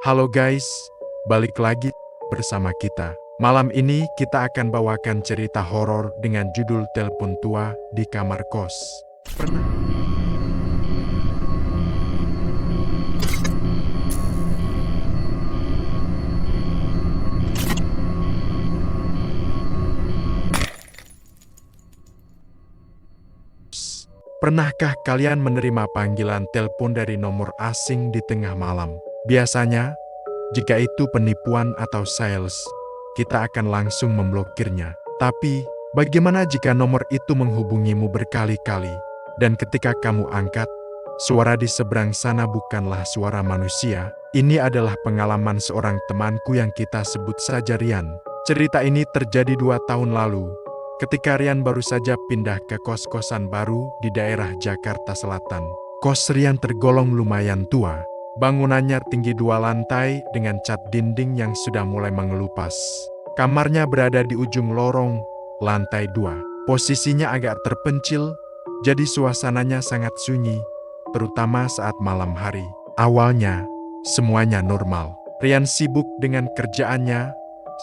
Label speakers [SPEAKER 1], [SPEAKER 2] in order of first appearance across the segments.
[SPEAKER 1] Halo guys, balik lagi bersama kita. Malam ini kita akan bawakan cerita horor dengan judul Telepon Tua di Kamar Kos. Pernahkah kalian menerima panggilan telepon dari nomor asing di tengah malam? Biasanya, jika itu penipuan atau sales, kita akan langsung memblokirnya. Tapi, bagaimana jika nomor itu menghubungimu berkali-kali? Dan ketika kamu angkat, suara di seberang sana bukanlah suara manusia. Ini adalah pengalaman seorang temanku yang kita sebut saja Rian. Cerita ini terjadi 2 tahun lalu, ketika Rian baru saja pindah ke kos-kosan baru di daerah Jakarta Selatan. Kos Rian tergolong lumayan tua. Bangunannya tinggi 2 lantai dengan cat dinding yang sudah mulai mengelupas. Kamarnya berada di ujung lorong, lantai 2. Posisinya agak terpencil, jadi suasananya sangat sunyi, terutama saat malam hari. Awalnya, semuanya normal. Rian sibuk dengan kerjaannya,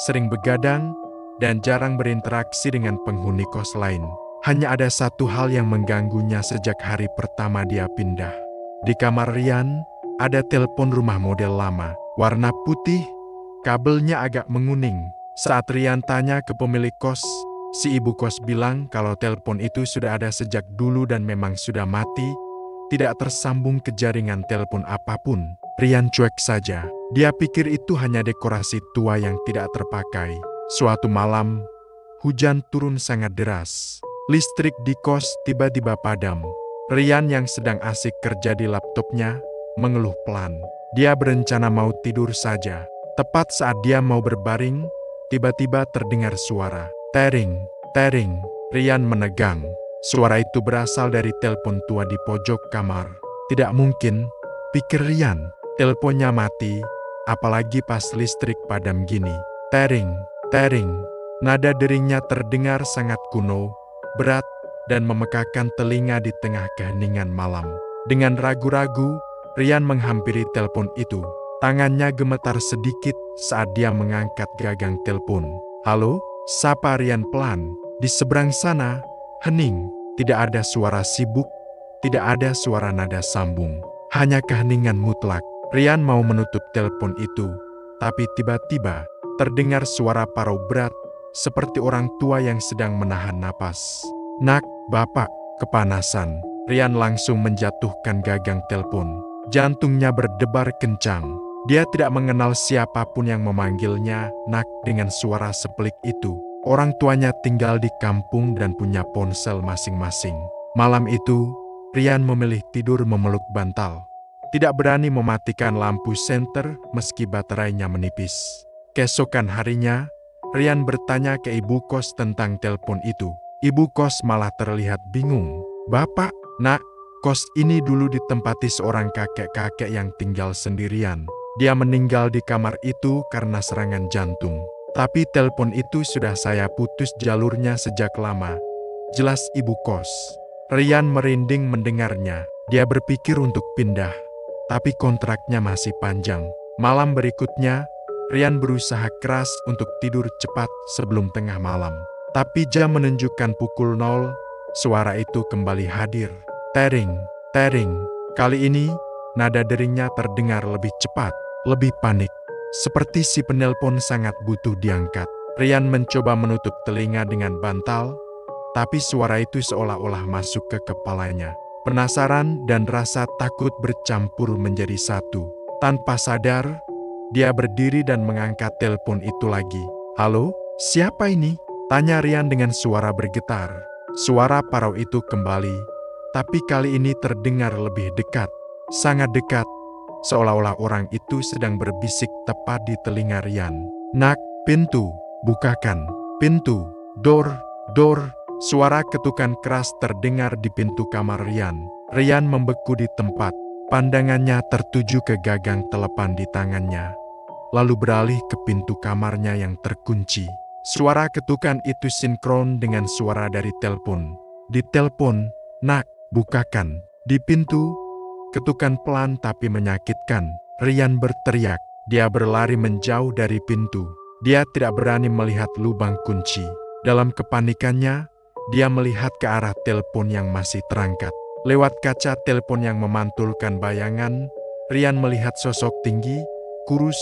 [SPEAKER 1] sering begadang, dan jarang berinteraksi dengan penghuni kos lain. Hanya ada satu hal yang mengganggunya sejak hari pertama dia pindah. Di kamar Rian, ada telepon rumah model lama, warna putih, kabelnya agak menguning. Saat Rian tanya ke pemilik kos, si ibu kos bilang kalau telepon itu sudah ada sejak dulu dan memang sudah mati, tidak tersambung ke jaringan telepon apapun. Rian cuek saja, dia pikir itu hanya dekorasi tua yang tidak terpakai. Suatu malam, hujan turun sangat deras. Listrik di kos tiba-tiba padam. Rian yang sedang asik kerja di laptopnya, mengeluh pelan. Dia berencana mau tidur saja. Tepat saat dia mau berbaring, tiba-tiba terdengar suara. Tering, tering. Rian menegang. Suara itu berasal dari telepon tua di pojok kamar. Tidak mungkin, pikir Rian. Teleponnya mati, apalagi pas listrik padam gini. Tering, tering. Nada deringnya terdengar sangat kuno, berat, dan memekakan telinga di tengah keheningan malam. Dengan ragu-ragu, Rian menghampiri telepon itu. Tangannya gemetar sedikit saat dia mengangkat gagang telepon. Halo? Sapa Rian pelan. Di seberang sana, hening. Tidak ada suara sibuk, tidak ada suara nada sambung. Hanya keheningan mutlak. Rian mau menutup telepon itu, tapi tiba-tiba terdengar suara parau berat, seperti orang tua yang sedang menahan napas. Nak, bapak, kepanasan. Rian langsung menjatuhkan gagang telepon. Jantungnya berdebar kencang. Dia tidak mengenal siapapun yang memanggilnya nak dengan suara sepelik itu. Orang tuanya tinggal di kampung dan punya ponsel masing-masing. Malam itu, Rian memilih tidur memeluk bantal. Tidak berani mematikan lampu senter meski baterainya menipis. Keesokan harinya, Rian bertanya ke ibu kos tentang telepon itu. Ibu kos malah terlihat bingung. Bapak, nak, kos ini dulu ditempati seorang kakek-kakek yang tinggal sendirian. Dia meninggal di kamar itu karena serangan jantung. Tapi telepon itu sudah saya putus jalurnya sejak lama. Jelas ibu kos. Rian merinding mendengarnya. Dia berpikir untuk pindah, tapi kontraknya masih panjang. Malam berikutnya, Rian berusaha keras untuk tidur cepat sebelum tengah malam. Tapi jam menunjukkan pukul 0, suara itu kembali hadir. Tering, tering. Kali ini, nada deringnya terdengar lebih cepat, lebih panik. Seperti si penelpon sangat butuh diangkat. Rian mencoba menutup telinga dengan bantal, tapi suara itu seolah-olah masuk ke kepalanya. Penasaran dan rasa takut bercampur menjadi satu. Tanpa sadar, dia berdiri dan mengangkat telepon itu lagi. Halo, siapa ini? Tanya Rian dengan suara bergetar. Suara parau itu kembali, tapi kali ini terdengar lebih dekat. Sangat dekat, seolah-olah orang itu sedang berbisik tepat di telinga Rian. Nak, pintu, bukakan. Pintu, door, door. Suara ketukan keras terdengar di pintu kamar Rian. Rian membeku di tempat. Pandangannya tertuju ke gagang telepan di tangannya, lalu beralih ke pintu kamarnya yang terkunci. Suara ketukan itu sinkron dengan suara dari telepon. Di telepon, nak, bukakan. Di pintu, ketukan pelan tapi menyakitkan. Rian berteriak. Dia berlari menjauh dari pintu. Dia tidak berani melihat lubang kunci. Dalam kepanikannya, dia melihat ke arah telepon yang masih terangkat. Lewat kaca telepon yang memantulkan bayangan, Rian melihat sosok tinggi, kurus,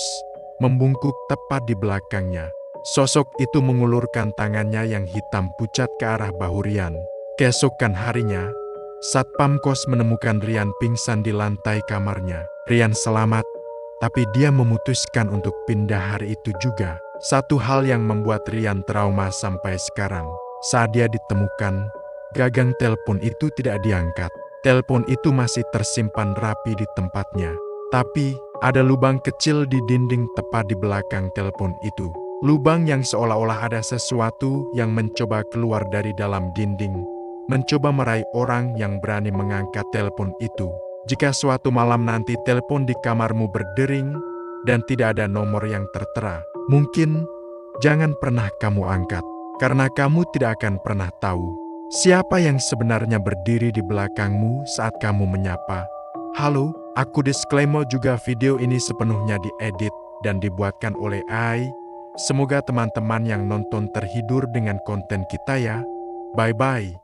[SPEAKER 1] membungkuk tepat di belakangnya. Sosok itu mengulurkan tangannya yang hitam pucat ke arah bahu Rian. Keesokan harinya, Satpam kos menemukan Rian pingsan di lantai kamarnya. Rian selamat, tapi dia memutuskan untuk pindah hari itu juga. Satu hal yang membuat Rian trauma sampai sekarang. Saat dia ditemukan, gagang telepon itu tidak diangkat. Telepon itu masih tersimpan rapi di tempatnya. Tapi, ada lubang kecil di dinding tepat di belakang telepon itu. Lubang yang seolah-olah ada sesuatu yang mencoba keluar dari dalam dinding, mencoba meraih orang yang berani mengangkat telepon itu. Jika suatu malam nanti telepon di kamarmu berdering dan tidak ada nomor yang tertera, mungkin jangan pernah kamu angkat, karena kamu tidak akan pernah tahu siapa yang sebenarnya berdiri di belakangmu saat kamu menyapa. Halo, aku disclaimer juga video ini sepenuhnya diedit dan dibuatkan oleh AI. Semoga teman-teman yang nonton terhibur dengan konten kita ya. Bye-bye.